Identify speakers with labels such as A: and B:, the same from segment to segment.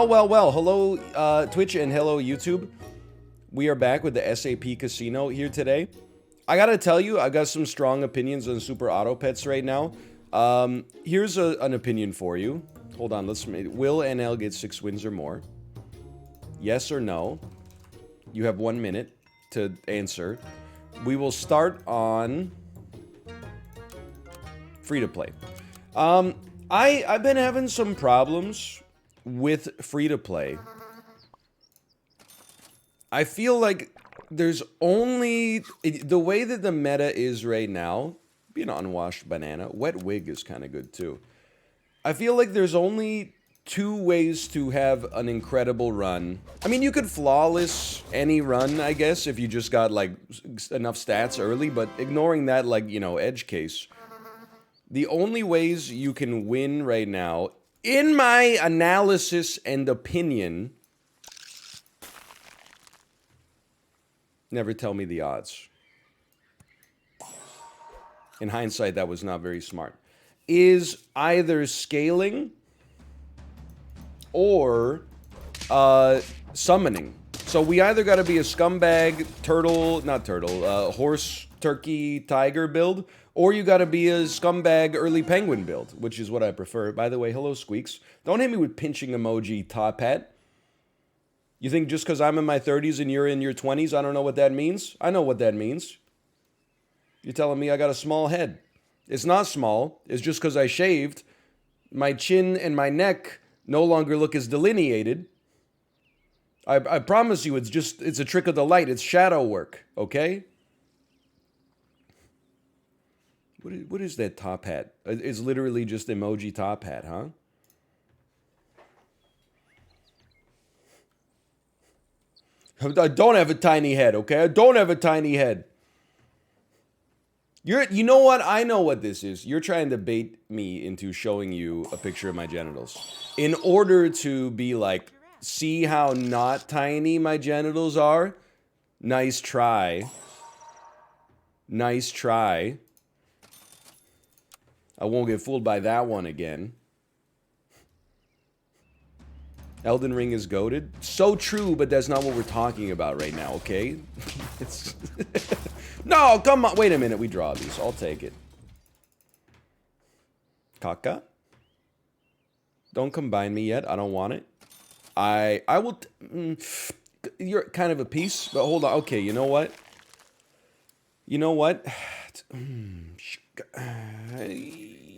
A: Well. Hello, Twitch, and hello, YouTube. We are back with the SAP Casino here today. I gotta tell you, I got some strong opinions on Super Auto Pets right now. Here's an opinion for you. Hold on, will NL get 6 wins or more? Yes or no? You have 1 minute to answer. We will start on free-to-play. I've been having some problems with free-to-play. I feel like there's only... The way that the meta is right now, be an unwashed banana. Wet wig is kind of good too. I feel like there's only 2 ways to have an incredible run. I mean, you could flawless any run, I guess, if you just got, like, enough stats early, but ignoring that, like, you know, edge case. The only ways you can win right now, in my analysis and opinion... Never tell me the odds. In hindsight, that was not very smart. Is either scaling or summoning. So we either got to be a scumbag, horse, turkey, tiger build, or you got to be a scumbag early penguin build, which is what I prefer. By the way, hello, Squeaks. Don't hit me with pinching emoji, top hat. You think just because I'm in my 30s and you're in your 20s, I don't know what that means? I know what that means. You're telling me I got a small head. It's not small. It's just because I shaved. My chin and my neck no longer look as delineated. I promise you, it's a trick of the light. It's shadow work, okay? What is that top hat? It's literally just emoji top hat, huh? I don't have a tiny head, okay? I don't have a tiny head. You know what? I know what this is. You're trying to bait me into showing you a picture of my genitals. In order to be like, see how not tiny my genitals are? Nice try. Nice try. I won't get fooled by that one again. Elden Ring is goated. So true, but that's not what we're talking about right now, okay? It's no, come on. Wait a minute. We draw these. I'll take it. Kaka? Don't combine me yet. I don't want it. I will... You're kind of a piece, but hold on. Okay, you know what? You know what?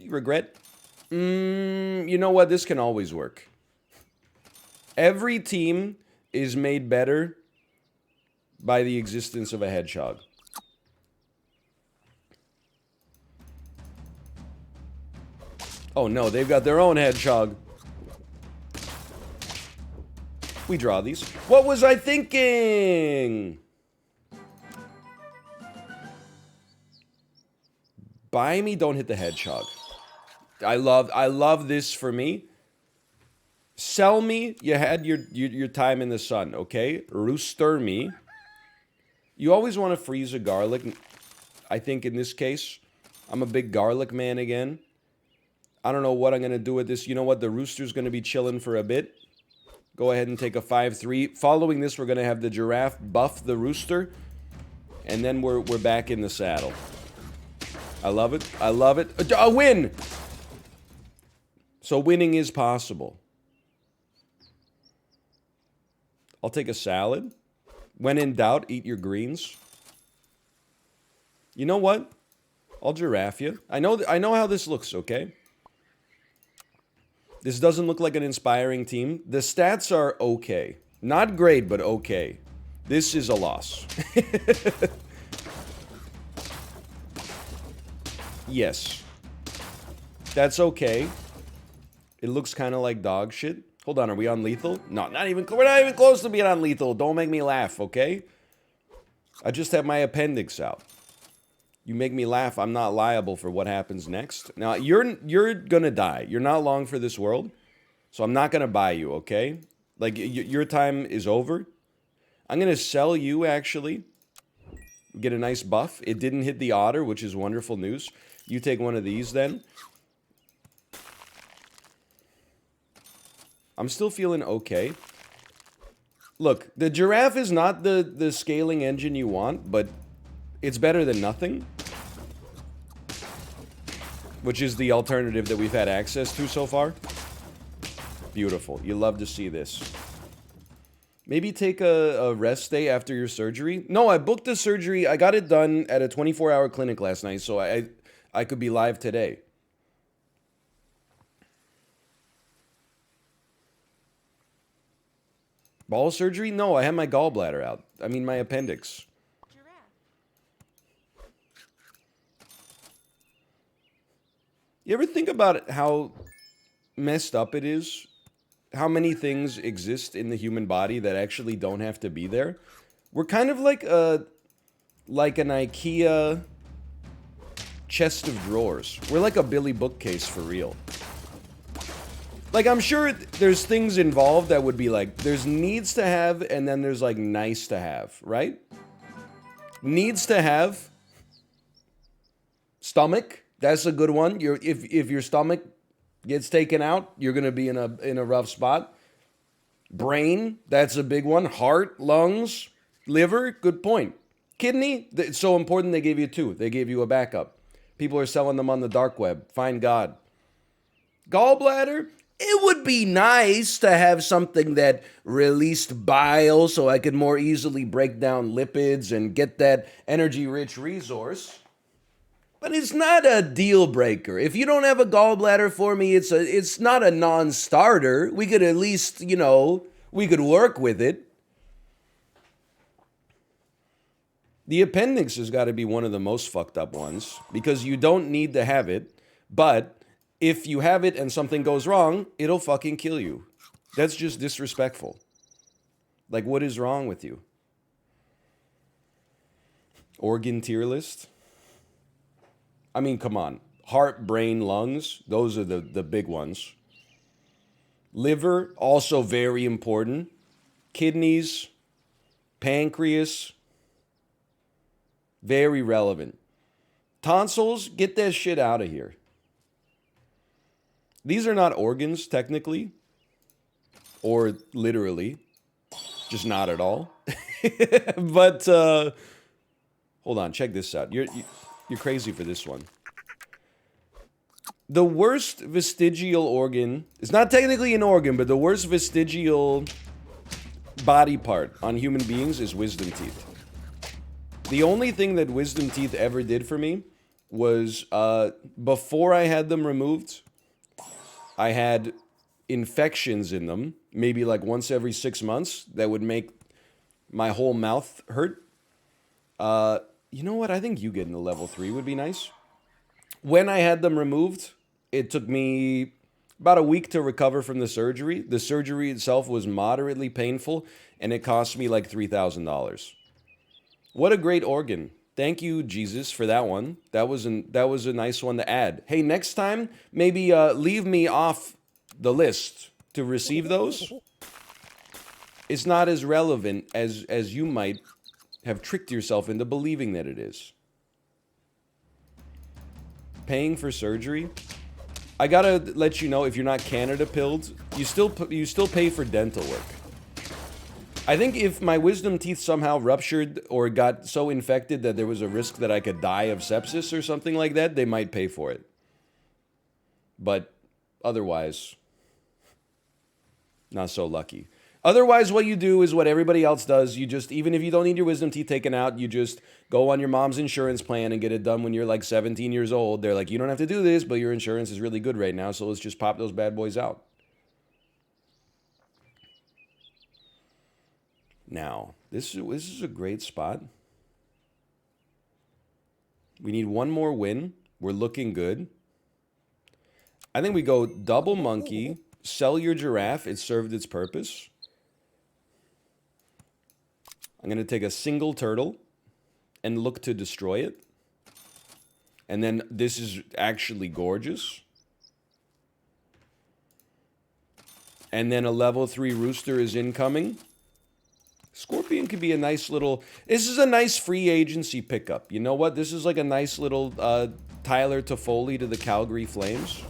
A: Regret? You know what? This can always work. Every team is made better by the existence of a hedgehog. Oh no, they've got their own hedgehog. We draw these. What was I thinking? Buy me, don't hit the hedgehog. I love this for me. Sell me, you had your time in the sun, okay? Rooster me. You always want to freeze a garlic. I think in this case, I'm a big garlic man again. I don't know what I'm going to do with this. You know what? The rooster's going to be chilling for a bit. Go ahead and take a 5-3. Following this, we're going to have the giraffe buff the rooster. And then we're back in the saddle. I love it. I love it. A win! So winning is possible. I'll take a salad. When in doubt, eat your greens. You know what? I'll giraffe you. I know how this looks, okay? This doesn't look like an inspiring team. The stats are okay. Not great, but okay. This is a loss. Yes. That's okay. It looks kind of like dog shit. Hold on, are we on lethal? No, we're not even close to being on lethal. Don't make me laugh, okay? I just have my appendix out. You make me laugh, I'm not liable for what happens next. Now, you're gonna die. You're not long for this world. So I'm not gonna buy you, okay? Like, your time is over. I'm gonna sell you, actually. Get a nice buff. It didn't hit the otter, which is wonderful news. You take one of these, then. I'm still feeling okay. Look, the giraffe is not the scaling engine you want, but it's better than nothing. Which is the alternative that we've had access to so far. Beautiful. You love to see this. Maybe take a rest day after your surgery. No, I booked the surgery. I got it done at a 24-hour clinic last night, so I could be live today. Ball surgery? No, I had my gallbladder out. I mean, my appendix. You ever think about how messed up it is? How many things exist in the human body that actually don't have to be there? We're kind of like an IKEA chest of drawers. We're like a Billy bookcase for real. Like, I'm sure there's things involved that would be like, there's needs to have, and then there's like nice to have, right? Needs to have. Stomach, that's a good one. If your stomach gets taken out, you're gonna be in a rough spot. Brain, that's a big one. Heart, lungs, liver, good point. Kidney, it's so important they gave you two. They gave you a backup. People are selling them on the dark web. Find God. Gallbladder, it would be nice to have something that released bile so I could more easily break down lipids and get that energy-rich resource. But it's not a deal breaker. If you don't have a gallbladder for me, it's not a non-starter. We could at least, we could work with it. The appendix has got to be one of the most fucked up ones because you don't need to have it, but if you have it and something goes wrong, it'll fucking kill you. That's just disrespectful. Like, what is wrong with you? Organ tier list? I mean, come on. Heart, brain, lungs, those are the big ones. Liver, also very important. Kidneys, pancreas, very relevant. Tonsils, get that shit out of here. These are not organs, technically. Or literally. Just not at all. But, hold on, check this out. You're crazy for this one. The worst vestigial organ, it's not technically an organ, but the worst vestigial body part on human beings is wisdom teeth. The only thing that wisdom teeth ever did for me was, before I had them removed, I had infections in them, maybe like once every 6 months, that would make my whole mouth hurt. You know what? I think you getting a level 3 would be nice. When I had them removed, it took me about a week to recover from the surgery. The surgery itself was moderately painful, and it cost me like $3,000. What a great organ. Thank you, Jesus, for that one. That was a nice one to add. Hey, next time, maybe leave me off the list to receive those. It's not as relevant as you might have tricked yourself into believing that it is. Paying for surgery. I gotta let you know, if you're not Canada pilled, you still pay for dental work. I think if my wisdom teeth somehow ruptured or got so infected that there was a risk that I could die of sepsis or something like that, they might pay for it. But otherwise, not so lucky. Otherwise, what you do is what everybody else does. You just, even if you don't need your wisdom teeth taken out, you just go on your mom's insurance plan and get it done when you're like 17 years old. They're like, you don't have to do this, but your insurance is really good right now, so let's just pop those bad boys out. Now, this is a great spot. We need one more win. We're looking good. I think we go double monkey, sell your giraffe. It served its purpose. I'm going to take a single turtle and look to destroy it. And then this is actually gorgeous. And then a level 3 rooster is incoming. Scorpion could be a nice little... This is a nice free agency pickup. You know what? This is like a nice little Tyler Toffoli to the Calgary Flames.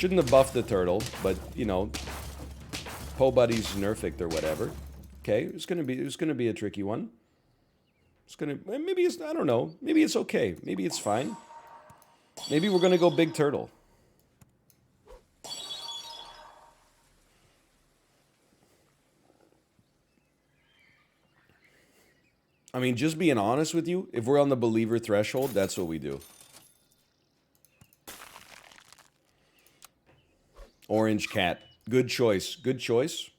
A: Shouldn't have buffed the turtle, but, you know, Po Buddy's nerfed or whatever. Okay, it's gonna be a tricky one. It's gonna, maybe it's, I don't know. Maybe it's okay. Maybe it's fine. Maybe we're gonna go big turtle. I mean, just being honest with you, if we're on the believer threshold, that's what we do. Orange cat. Good choice. Good choice.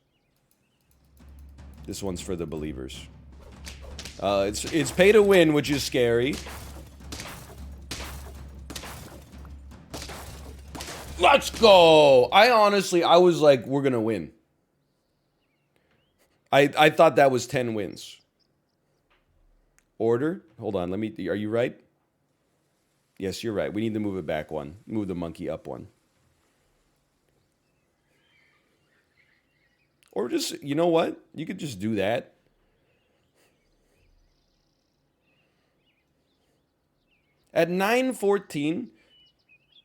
A: This one's for the believers. It's pay to win, which is scary. Let's go! I was like, we're gonna win. I thought that was 10 wins. Order? Hold on, are you right? Yes, you're right. We need to move it back one. Move the monkey up one. Or just, you know what? You could just do that. At 914,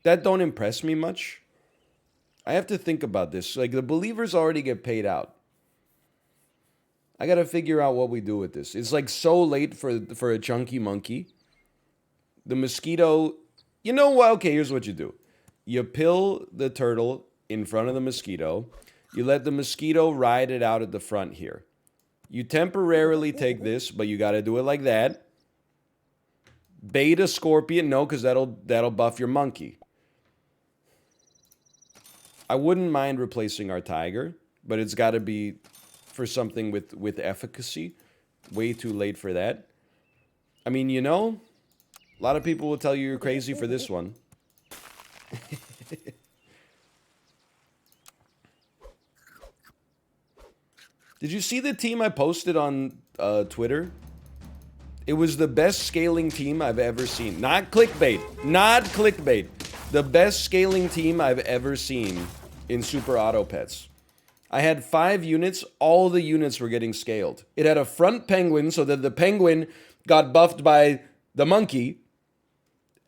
A: that don't impress me much. I have to think about this. Like, the believers already get paid out. I gotta figure out what we do with this. It's like so late for a chunky monkey. The mosquito, you know what? Okay, here's what you do. You pill the turtle in front of the mosquito. You let the mosquito ride it out at the front here. You temporarily take this, but you gotta do it like that. Bait a scorpion, no, because that'll buff your monkey. I wouldn't mind replacing our tiger, but it's gotta be for something with efficacy. Way too late for that. I mean, you know, a lot of people will tell you you're crazy for this one. Did you see the team I posted on Twitter? It was the best scaling team I've ever seen. Not clickbait. Not clickbait. The best scaling team I've ever seen in Super Auto Pets. I had 5 units. All the units were getting scaled. It had a front penguin so that the penguin got buffed by the monkey.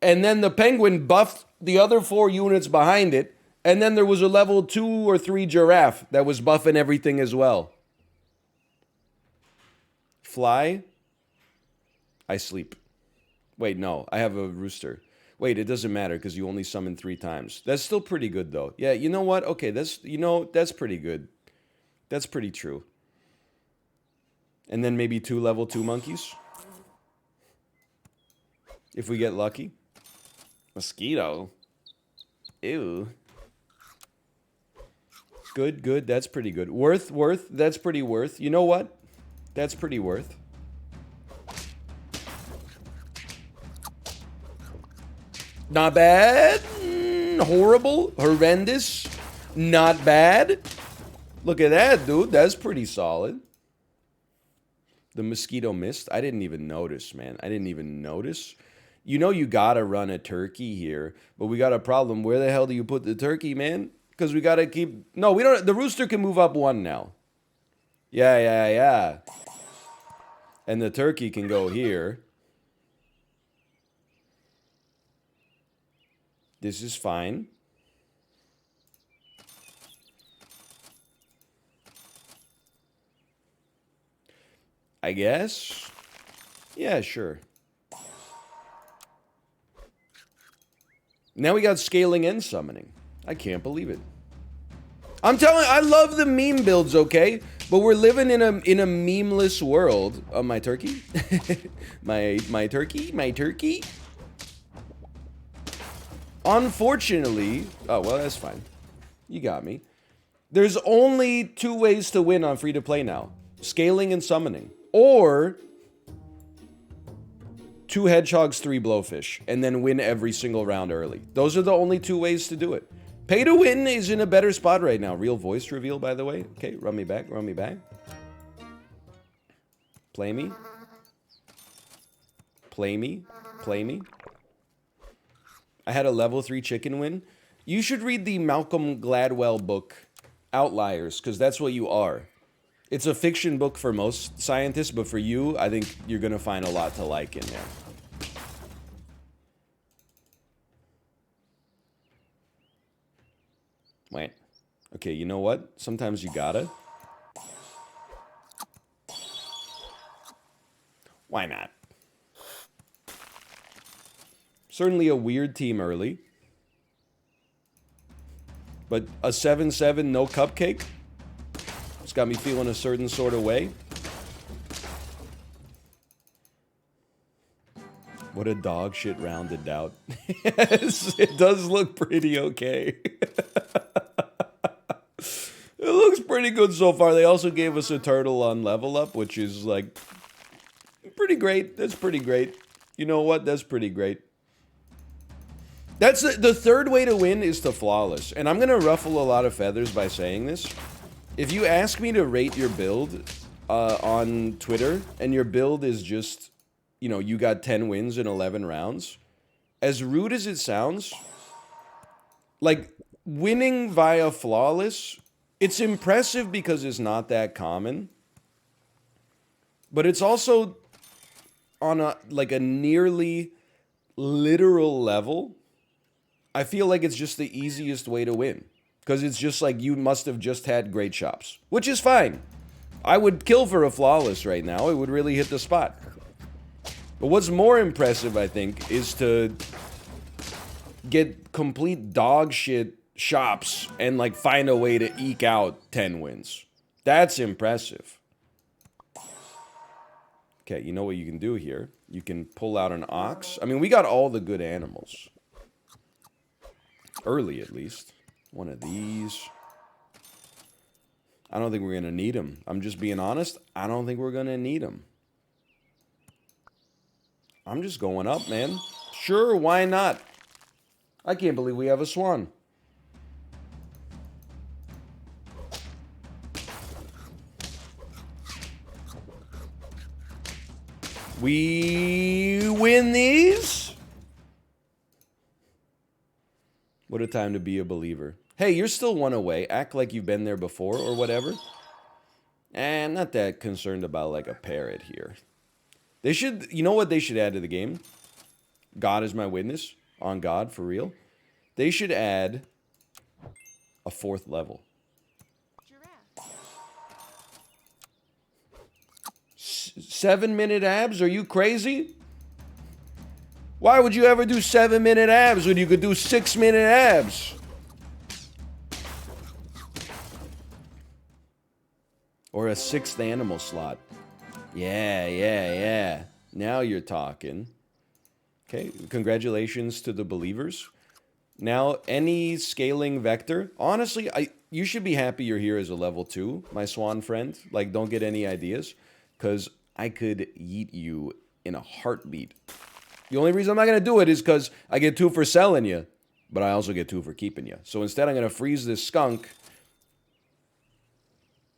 A: And then the penguin buffed the other 4 units behind it. And then there was a level 2 or 3 giraffe that was buffing everything as well. Fly. I sleep. Wait, no. I have a rooster. Wait, it doesn't matter because you only summon 3 times. That's still pretty good, though. Yeah, you know what? Okay, that's pretty good. That's pretty true. And then maybe 2 level 2 monkeys. If we get lucky. Mosquito. Ew. Good, good. That's pretty good. Worth. That's pretty worth. You know what? That's pretty worth. Not bad. Horrible. Horrendous. Not bad. Look at that, dude. That's pretty solid. The mosquito missed. I didn't even notice, man. I didn't even notice. You know you gotta run a turkey here, but we got a problem. Where the hell do you put the turkey, man? Because we gotta keep... No, we don't... The rooster can move up 1 now. Yeah. And the turkey can go here. This is fine. I guess. Yeah, sure. Now we got scaling and summoning. I can't believe it. I'm telling you, I love the meme builds, okay? But we're living in a memeless world. My turkey? my turkey? Unfortunately, oh, well, that's fine. You got me. There's only 2 ways to win on free-to-play now. Scaling and summoning. Or 2 hedgehogs, 3 blowfish. And then win every single round early. Those are the only 2 ways to do it. Pay to win is in a better spot right now. Real voice reveal, by the way. Okay, run me back. Play me. I had a level 3 chicken win. You should read the Malcolm Gladwell book, Outliers, because that's what you are. It's a fiction book for most scientists, but for you, I think you're going to find a lot to like in there. Wait. Okay, you know what? Sometimes you gotta. Why not? Certainly a weird team early. But a 7-7 no cupcake? It's got me feeling a certain sort of way. What a dog shit rounded out. Yes, it does look pretty okay. It looks pretty good so far. They also gave us a turtle on level up, which is like pretty great. That's pretty great. You know what? That's pretty great. That's the third way to win is to flawless. And I'm going to ruffle a lot of feathers by saying this. If you ask me to rate your build on Twitter, and your build is just, you know, you got 10 wins in 11 rounds, as rude as it sounds, like, winning via flawless, it's impressive because it's not that common. But it's also on a, like, a nearly literal level. I feel like it's just the easiest way to win. Because it's just like you must have just had great chops. Which is fine. I would kill for a flawless right now. It would really hit the spot. But what's more impressive, I think, is to get complete dog shit shops and like find a way to eke out 10 wins. That's impressive. Okay, you know what you can do here? You can pull out an ox. I mean, we got all the good animals. Early, at least. One of these. I don't think we're going to need them. I'm just being honest. I don't think we're going to need them. I'm just going up, man. Sure, why not? I can't believe we have a swan. We win these? What a time to be a believer. Hey, you're still one away. Act like you've been there before or whatever. And not that concerned about like a parrot here. They should, you know what they should add to the game? God is my witness. On God, for real. They should add a 4th level. 7-minute abs? Are you crazy? Why would you ever do 7-minute abs when you could do 6-minute abs? Or a 6th animal slot. Yeah. Now you're talking. Okay, congratulations to the believers. Now, any scaling vector, honestly, you should be happy you're here as a level 2, my swan friend. Like, don't get any ideas, because I could yeet you in a heartbeat. The only reason I'm not going to do it is because I get 2 for selling you, but I also get 2 for keeping you. So instead, I'm going to freeze this skunk.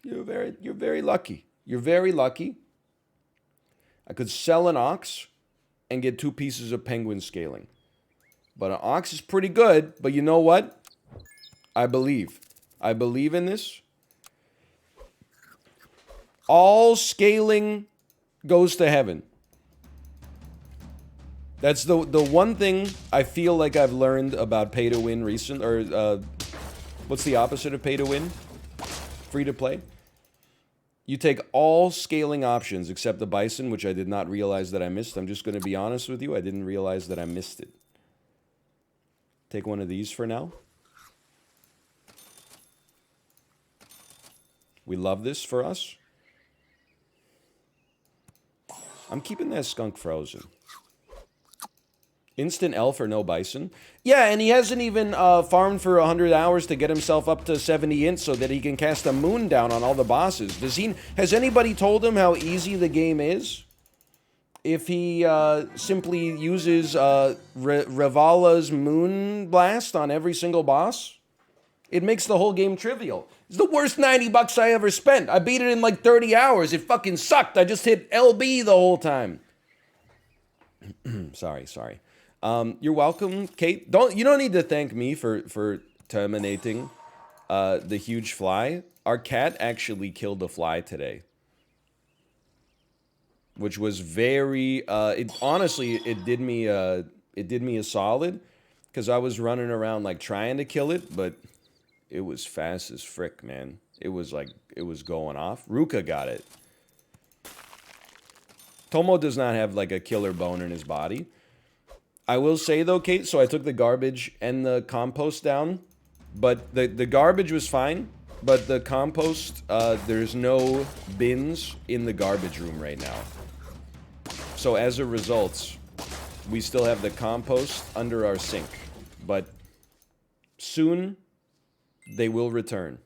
A: You're very lucky. You're very lucky. I could sell an ox and get 2 pieces of penguin scaling. But an ox is pretty good, but you know what? I believe. I believe in this. All scaling goes to heaven. That's the one thing I feel like I've learned about pay to win recent, or what's the opposite of pay to win? Free to play. You take all scaling options except the bison, which I did not realize that I missed. I'm just going to be honest with you. I didn't realize that I missed it. Take one of these for now. We love this for us. I'm keeping that skunk frozen. Instant elf or no bison. Yeah, and he hasn't even farmed for 100 hours to get himself up to 70 int so that he can cast a moon down on all the bosses. Has anybody told him how easy the game is? If he simply uses Revala's moon blast on every single boss, it makes the whole game trivial. It's the worst 90 bucks I ever spent. I beat it in like 30 hours. It fucking sucked. I just hit LB the whole time. Sorry. You're welcome, Kate. You don't need to thank me for terminating the huge fly. Our cat actually killed a fly today, which was very. Honestly, it did me a solid because I was running around like trying to kill it, but it was fast as frick, man. It was like, it was going off. Ruka got it. Tomo does not have like a killer bone in his body. I will say though, Kate, so I took the garbage and the compost down, but the garbage was fine, but the compost, there's no bins in the garbage room right now. So as a result, we still have the compost under our sink, but soon they will return.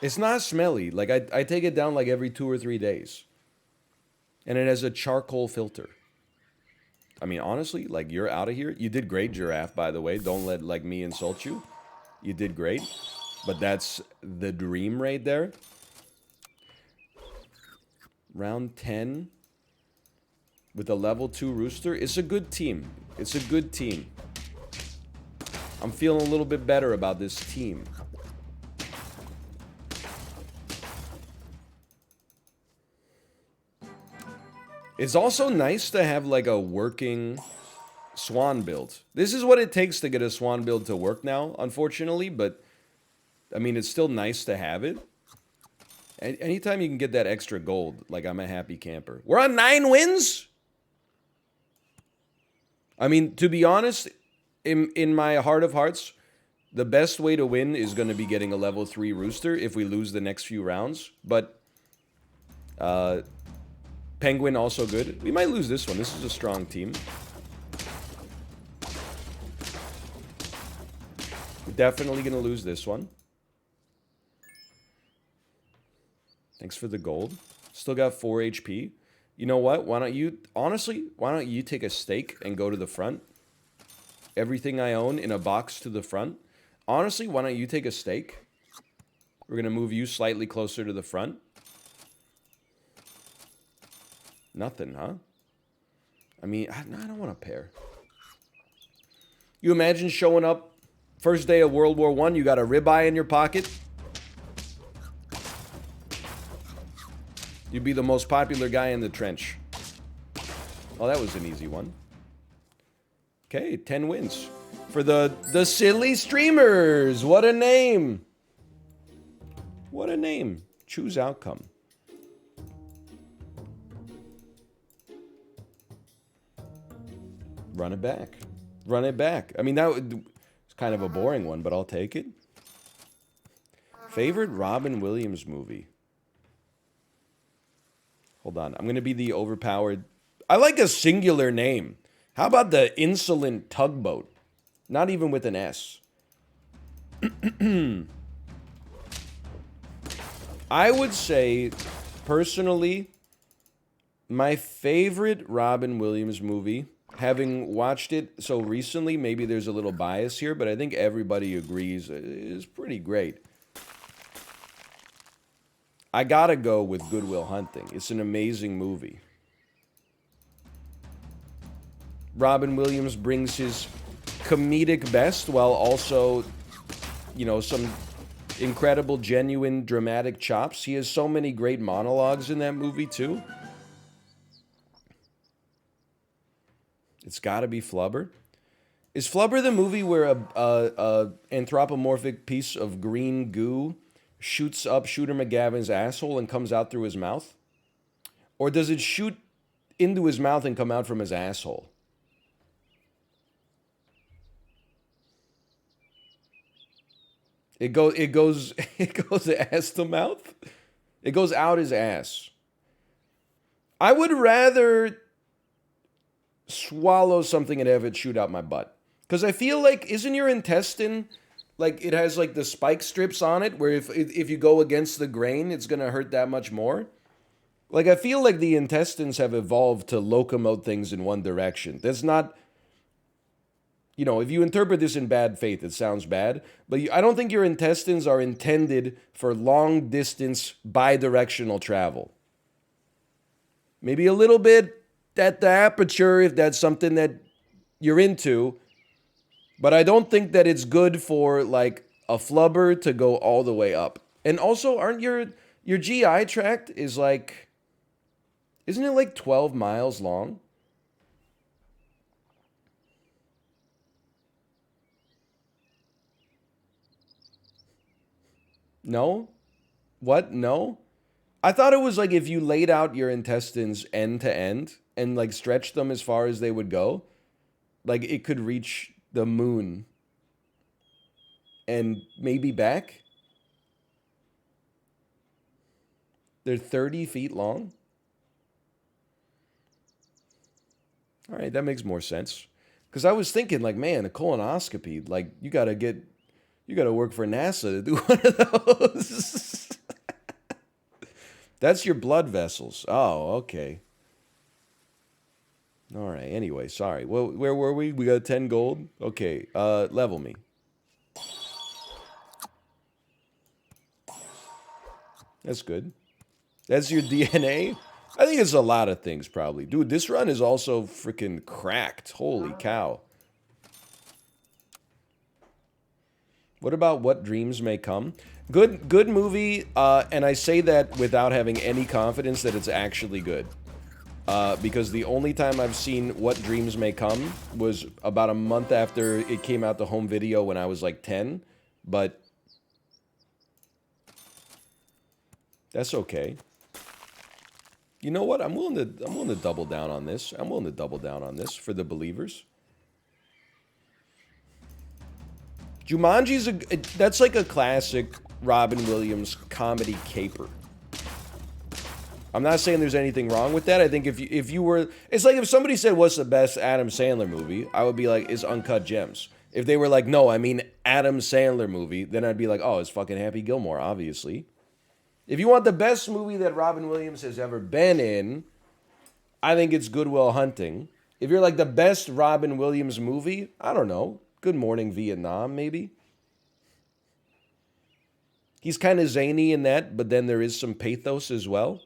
A: It's not smelly. Like, I take it down like every 2 or 3 days. And it has a charcoal filter. I mean, honestly, like, you're out of here. You did great, Giraffe, by the way. Don't let, like, me insult you. You did great. But that's the dream right there. Round 10. With a level 2 Rooster. It's a good team. It's a good team. I'm feeling a little bit better about this team. It's also nice to have like a working swan build. This is what it takes to get a swan build to work now, unfortunately, but I mean, it's still nice to have it. Anytime you can get that extra gold, like, I'm a happy camper. We're on 9 wins? I mean, to be honest, in my heart of hearts, the best way to win is going to be getting a level 3 Rooster if we lose the next few rounds, but Penguin also good. We might lose this one. This is a strong team. We're definitely going to lose this one. Thanks for the gold. Still got 4 HP. You know what? Why don't you... Honestly, why don't you take a stake and go to the front? Everything I own in a box to the front. Honestly, why don't you take a stake? We're going to move you slightly closer to the front. Nothing, huh? I mean, I don't want to pair. You imagine showing up first day of World War I, you got a ribeye in your pocket? You'd be the most popular guy in the trench. Oh, that was an easy one. Okay, 10 wins. For the silly streamers. What a name. What a name. Choose outcome. Run it back. Run it back. I mean, it's kind of a boring one, but I'll take it. Favorite Robin Williams movie? Hold on. I'm going to be the overpowered... I like a singular name. How about the insolent tugboat? Not even with an S. I would say, personally, my favorite Robin Williams movie... Having watched it so recently, maybe there's a little bias here, but I think everybody agrees it is pretty great. I gotta go with Good Will Hunting. It's an amazing movie. Robin Williams brings his comedic best while also, you know, some incredible, genuine, dramatic chops. He has so many great monologues in that movie, too. It's got to be Flubber. Is Flubber the movie where a anthropomorphic piece of green goo shoots up Shooter McGavin's asshole and comes out through his mouth? Or does it shoot into his mouth and come out from his asshole? It goes ass to mouth? It goes out his ass. I would rather swallow something and have it shoot out my butt. Because I feel like, isn't your intestine, like, it has, like, the spike strips on it, where if you go against the grain, it's going to hurt that much more? Like, I feel like the intestines have evolved to locomote things in one direction. That's not, you know, if you interpret this in bad faith, it sounds bad. But I don't think your intestines are intended for long-distance, bi-directional travel. Maybe a little bit at the aperture, if that's something that you're into. But I don't think that it's good for, like, a flubber to go all the way up. And also, aren't your GI tract is like... Isn't it like 12 miles long? No? What? No? I thought it was like if you laid out your intestines end to end and like stretched them as far as they would go, like it could reach the moon and maybe back. They're 30 feet long. All right, that makes more sense. Because I was thinking, like, man, a colonoscopy, like, you gotta work for NASA to do one of those. That's your blood vessels. Oh, okay. All right. Anyway, sorry. Well, where were we? We got 10 gold. Okay. Level me. That's good. That's your DNA? I think it's a lot of things, probably. Dude, this run is also freaking cracked. Holy cow. What about What Dreams May Come? Good movie, and I say that without having any confidence that it's actually good. Because the only time I've seen What Dreams May Come was about a month after it came out to home video when I was like 10. But that's okay. You know what? I'm willing to double down on this. I'm willing to double down on this for the believers. Jumanji's that's like a classic Robin Williams comedy caper. I'm not saying there's anything wrong with that. I think if you were, it's like if somebody said what's the best Adam Sandler movie, I would be like, it's Uncut Gems. If they were like, no, I mean Adam Sandler movie, then I'd be like, oh, it's fucking Happy Gilmore, obviously. If you want the best movie that Robin Williams has ever been in, I think it's Good Will Hunting. If you're like the best Robin Williams movie, I don't know, Good Morning Vietnam, maybe. He's kind of zany in that, but then there is some pathos as well.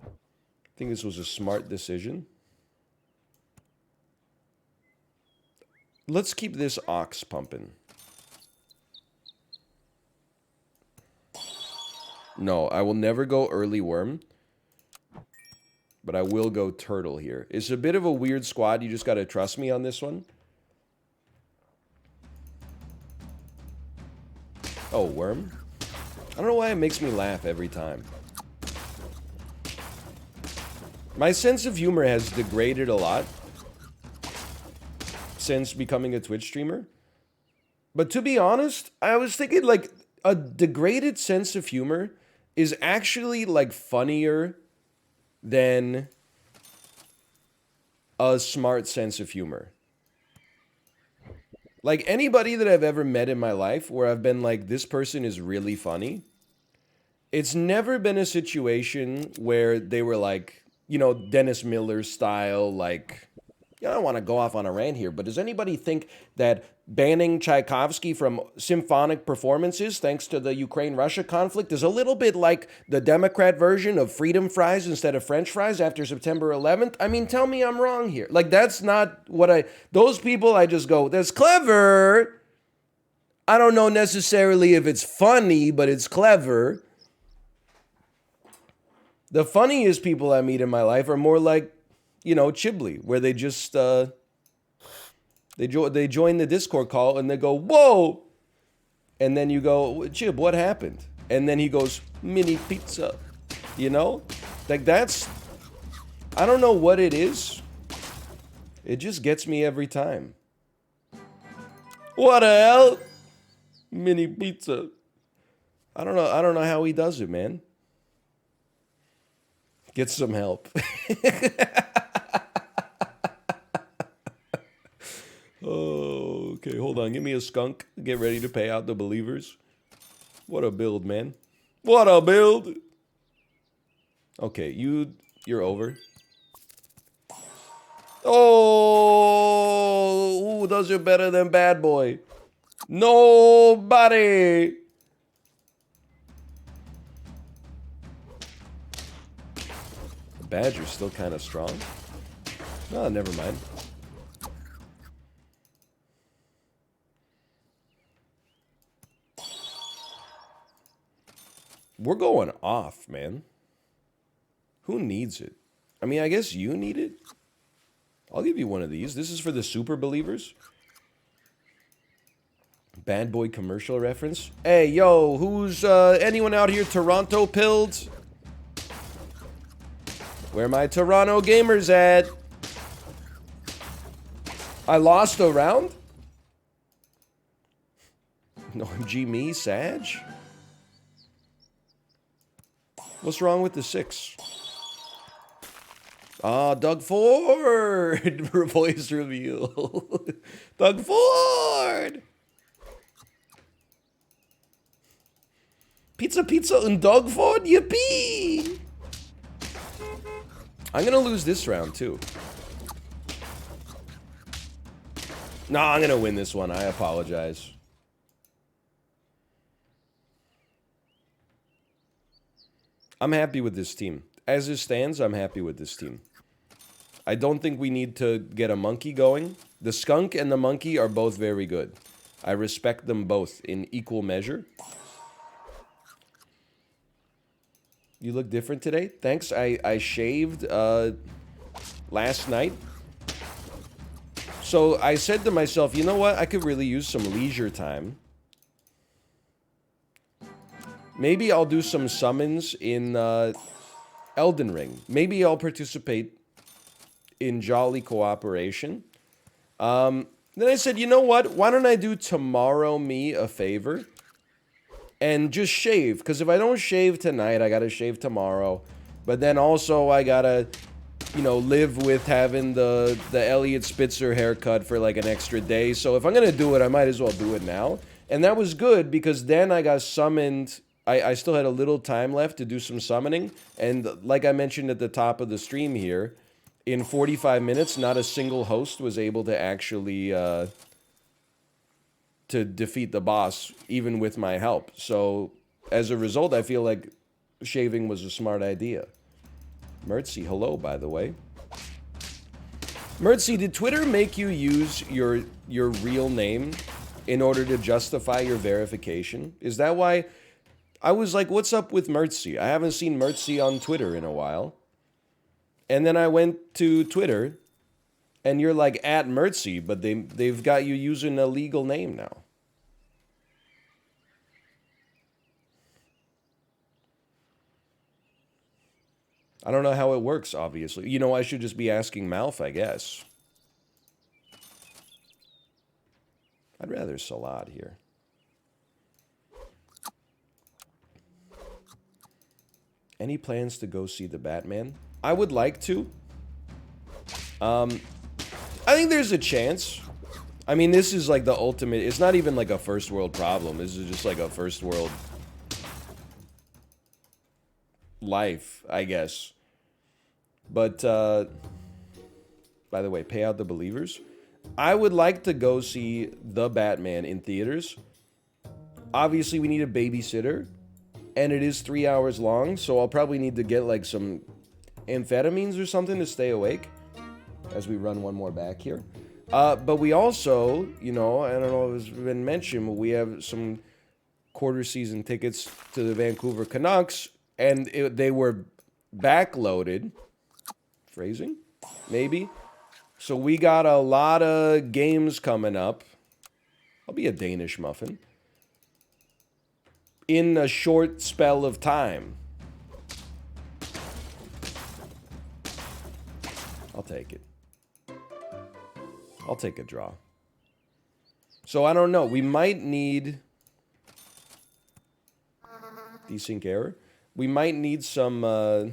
A: I think this was a smart decision. Let's keep this ox pumping. No, I will never go early worm. But I will go turtle here. It's a bit of a weird squad. You just got to trust me on this one. Oh, worm? I don't know why it makes me laugh every time. My sense of humor has degraded a lot since becoming a Twitch streamer. But to be honest, I was thinking like a degraded sense of humor is actually like funnier than a smart sense of humor. Like anybody that I've ever met in my life where I've been like, this person is really funny, it's never been a situation where they were like, you know, Dennis Miller style, like, I don't want to go off on a rant here, but does anybody think that banning Tchaikovsky from symphonic performances thanks to the Ukraine-Russia conflict is a little bit like the Democrat version of freedom fries instead of French fries after September 11th? I mean, tell me I'm wrong here. Like, that's not what those people, I just go, that's clever. I don't know necessarily if it's funny, but it's clever. The funniest people I meet in my life are more like, you know, Chiblee, where they just, they join the Discord call and they go, whoa! And then you go, Chib, what happened? And then he goes, mini pizza. You know? Like that's, I don't know what it is. It just gets me every time. What the hell? Mini pizza. I don't know how he does it, man. Get some help. Oh, okay, hold on. Give me a skunk. Get ready to pay out the believers. What a build, man. What a build. Okay, you're over. Oh, ooh, those are better than Bad Boy. Nobody. The Badger's still kind of strong. Oh, never mind. We're going off, man. Who needs it? I mean, I guess you need it. I'll give you one of these. This is for the super believers. Bad boy commercial reference? Hey, yo, who's, anyone out here Toronto pilled? Where my Toronto gamers at? I lost a round? No, OMG me, Sag? What's wrong with the 6? Ah, Doug Ford! Voice reveal. Doug Ford! Pizza, pizza, and Doug Ford, yippee! I'm gonna lose this round, too. No, I'm gonna win this one. I apologize. I'm happy with this team. As it stands, I'm happy with this team. I don't think we need to get a monkey going. The skunk and the monkey are both very good. I respect them both in equal measure. You look different today? Thanks. I shaved last night. So I said to myself, you know what? I could really use some leisure time. Maybe I'll do some summons in Elden Ring. Maybe I'll participate in Jolly Cooperation. Then I said, you know what? Why don't I do tomorrow me a favor? And just shave. Because if I don't shave tonight, I gotta shave tomorrow. But then also I gotta, you know, live with having the Elliot Spitzer haircut for like an extra day. So if I'm gonna do it, I might as well do it now. And that was good because then I got summoned. I still had a little time left to do some summoning. And like I mentioned at the top of the stream here, in 45 minutes, not a single host was able to actually to defeat the boss, even with my help. So as a result, I feel like shaving was a smart idea. Mertzy, hello, by the way. Mertzy, did Twitter make you use your real name in order to justify your verification? Is that why? I was like, what's up with Mertzy? I haven't seen Mertzy on Twitter in a while. And then I went to Twitter, and you're like at Mertzy, but they've got you using a legal name now. I don't know how it works, obviously. You know, I should just be asking Malf, I guess. I'd rather Salad here. Any plans to go see the Batman? I would like to. I think there's a chance. I mean, this is like the ultimate. It's not even like a first world problem. This is just like a first world life, I guess. But, by the way, pay out the believers. I would like to go see the Batman in theaters. Obviously, we need a babysitter. And it is 3 hours long, so I'll probably need to get like some amphetamines or something to stay awake as we run one more back here. But we also, you know, I don't know if it's been mentioned, but we have some quarter season tickets to the Vancouver Canucks, and they were backloaded. Phrasing? Maybe. So we got a lot of games coming up. I'll be a Danish muffin. In a short spell of time. I'll take it. I'll take a draw. So I don't know. We might need... Desync error. We might need some... Well,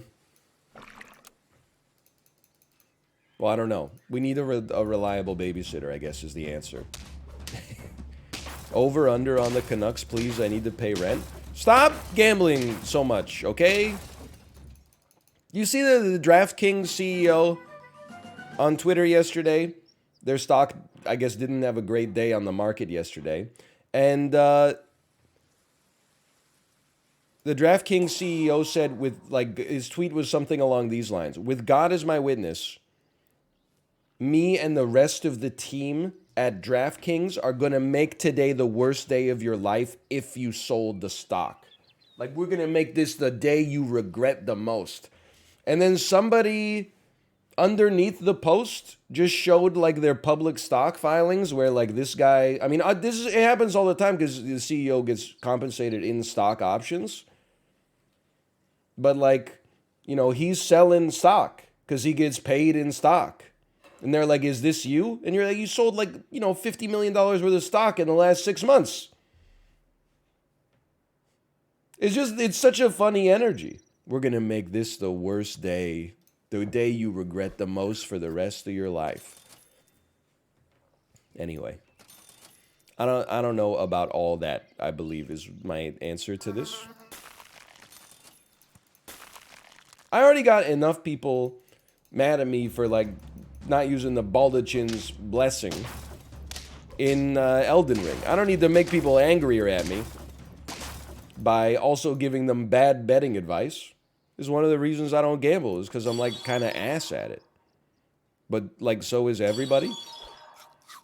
A: I don't know. We need a reliable babysitter, I guess, is the answer. Over, under on the Canucks, please. I need to pay rent. Stop gambling so much, okay? You see the DraftKings CEO on Twitter yesterday? Their stock, I guess, didn't have a great day on the market yesterday. And the DraftKings CEO said with, like, his tweet was something along these lines. With God as my witness, me and the rest of the team at DraftKings are going to make today the worst day of your life if you sold the stock. Like, we're going to make this the day you regret the most. And then somebody underneath the post just showed like their public stock filings where like this guy, I mean, it happens all the time because the CEO gets compensated in stock options. But like, you know, he's selling stock because he gets paid in stock. And they're like, is this you? And you're like, you sold like, you know, $50 million worth of stock in the last 6 months. It's such a funny energy. We're going to make this the worst day, the day you regret the most for the rest of your life. Anyway, I don't know about all that, I believe is my answer to this. I already got enough people mad at me for like not using the Baldachin's blessing in Elden Ring. I don't need to make people angrier at me by also giving them bad betting advice. Is one of the reasons I don't gamble is because I'm like kind of ass at it. But like so is everybody.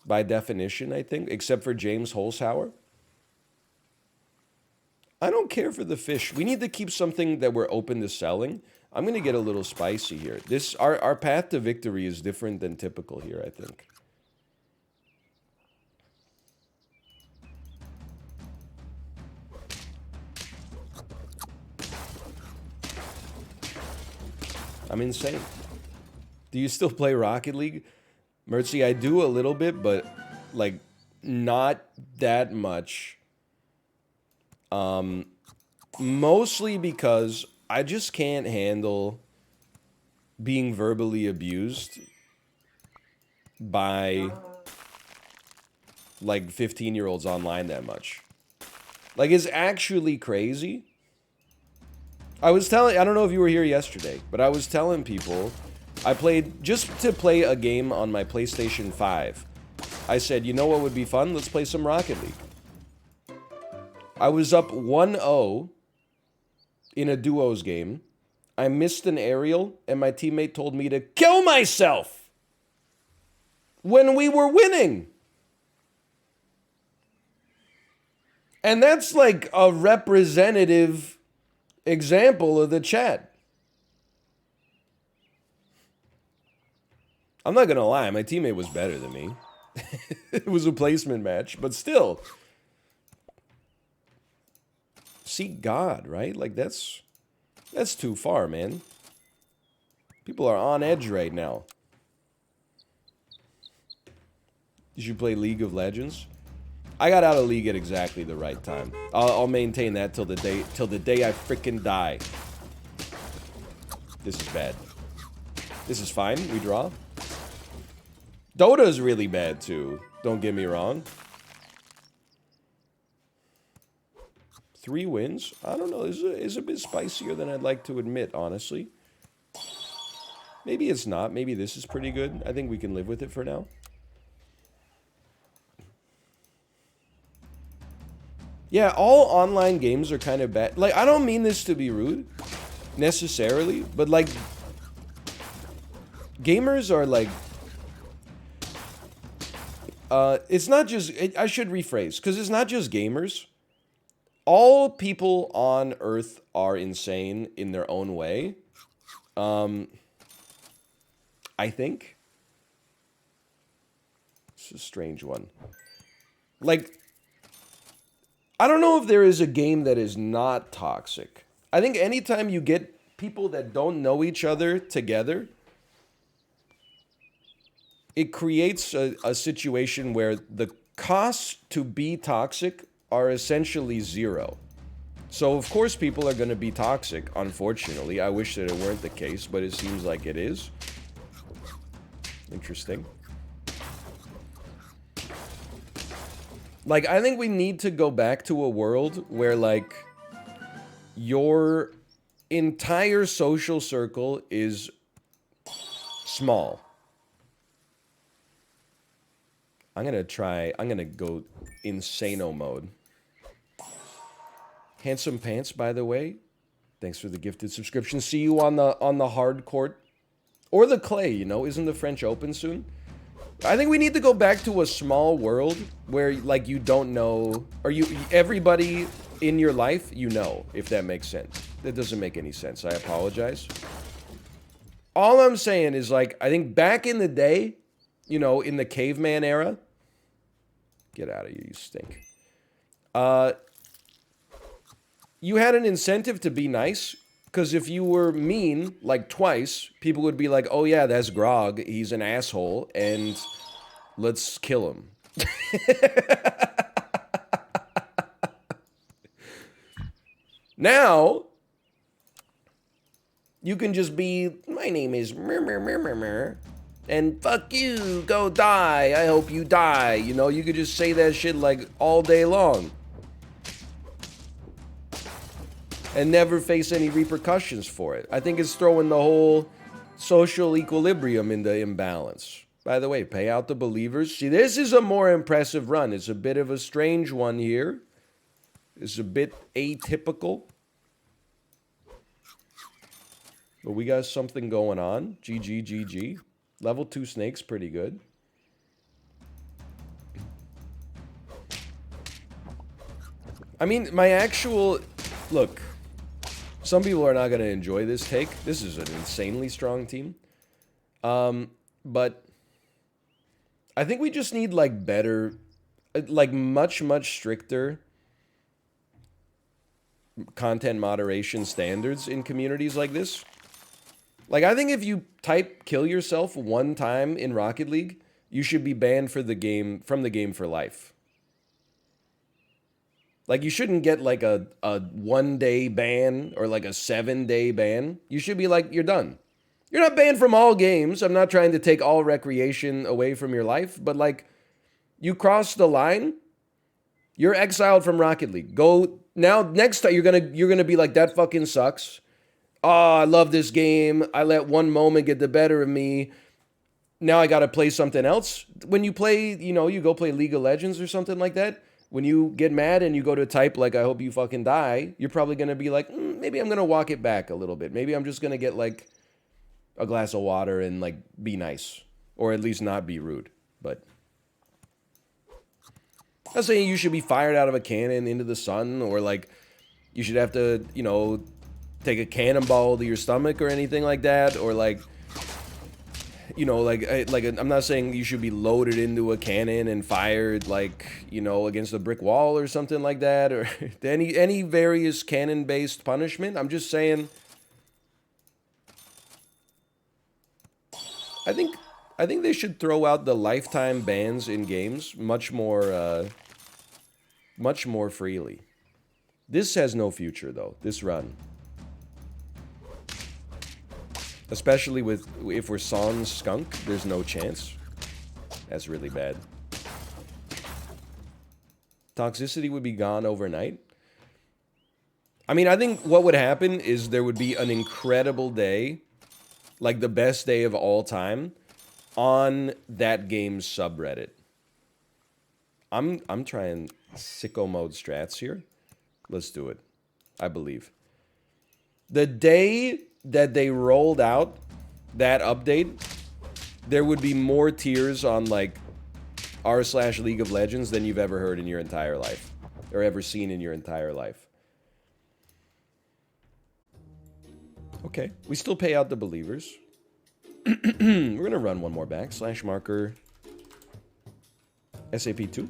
A: By definition, I think, except for James Holzhauer. I don't care for the fish. We need to keep something that we're open to selling. I'm going to get a little spicy here. Our path to victory is different than typical here, I think. I'm insane. Do you still play Rocket League? Mercy, I do a little bit, but like not that much. Mostly because I just can't handle being verbally abused by like 15-year-olds online that much. Like, it's actually crazy. I don't know if you were here yesterday, but I was telling people, I played, just to play a game on my PlayStation 5. I said, you know what would be fun? Let's play some Rocket League. I was up 1-0 in a duos game. I missed an aerial, and my teammate told me to kill myself when we were winning. And that's like a representative example of the chat. I'm not gonna lie, my teammate was better than me. It was a placement match, but still. Seek God, right? Like that's too far, man. People are on edge right now. Did you play League of Legends? I got out of League at exactly the right time. I'll maintain that till the day I freaking die. This is bad. This is fine. We draw. Dota's really bad too. Don't get me wrong. 3 wins? I don't know. It's a bit spicier than I'd like to admit, honestly. Maybe it's not. Maybe this is pretty good. I think we can live with it for now. Yeah, all online games are kind of bad. Like, I don't mean this to be rude, necessarily, but, like, gamers are, like, it's not just, I should rephrase, because it's not just gamers. All people on Earth are insane in their own way. I think. It's a strange one. Like, I don't know if there is a game that is not toxic. I think anytime you get people that don't know each other together, it creates a situation where the costs to be toxic are essentially zero. So, of course, people are going to be toxic, unfortunately. I wish that it weren't the case, but it seems like it is. Interesting. Like, I think we need to go back to a world where, like, your entire social circle is small. I'm going to go insano mode. Handsome Pants, by the way. Thanks for the gifted subscription. See you on the hard court. Or the clay, you know. Isn't the French Open soon? I think we need to go back to a small world where, like, you don't know, or everybody in your life, you know, if that makes sense. That doesn't make any sense. I apologize. All I'm saying is, like, I think back in the day, you know, in the caveman era, get out of here, you stink. You had an incentive to be nice, because if you were mean, like twice, people would be like, oh yeah, that's Grog, he's an asshole, and let's kill him. Now, you can just be, my name is and fuck you, go die, I hope you die. You know, you could just say that shit like all day long. And never face any repercussions for it. I think it's throwing the whole social equilibrium into imbalance. By the way, pay out the believers. See, this is a more impressive run. It's a bit of a strange one here. It's a bit atypical. But we got something going on. GG, GG. Level 2 snake's pretty good. I mean, my actual... Look, some people are not going to enjoy this take. This is an insanely strong team. But I think we just need, like, better... Like, much, much stricter content moderation standards in communities like this. Like, I think if you type kill yourself one time in Rocket League, you should be banned from the game for life. Like, you shouldn't get like a 1-day ban or like a 7-day ban. You should be like, you're done. You're not banned from all games. I'm not trying to take all recreation away from your life, but like, you cross the line, you're exiled from Rocket League. Go now. Next time you're gonna be like, that fucking sucks. Oh, I love this game. I let one moment get the better of me. Now I got to play something else. When you play, you know, you go play League of Legends or something like that. When you get mad and you go to type like, I hope you fucking die, you're probably going to be like, maybe I'm going to walk it back a little bit. Maybe I'm just going to get like a glass of water and like be nice. Or at least not be rude. But I'm not saying you should be fired out of a cannon into the sun, or like you should have to, you know, take a cannonball to your stomach or anything like that, or like, you know, like I'm not saying you should be loaded into a cannon and fired like, you know, against a brick wall or something like that, or any various cannon-based punishment. I'm just saying, I think they should throw out the lifetime bans in games much more freely. This has no future though, this run. Especially if we're sans skunk, there's no chance. That's really bad. Toxicity would be gone overnight. I mean, I think what would happen is there would be an incredible day, like the best day of all time, on that game's subreddit. I'm trying sicko mode strats here. Let's do it. I believe. The day that they rolled out that update, there would be more tears on like r/League of Legends than you've ever heard in your entire life, or ever seen in your entire life. Okay, we still pay out the believers. We're gonna run one more back. /marker SAP2.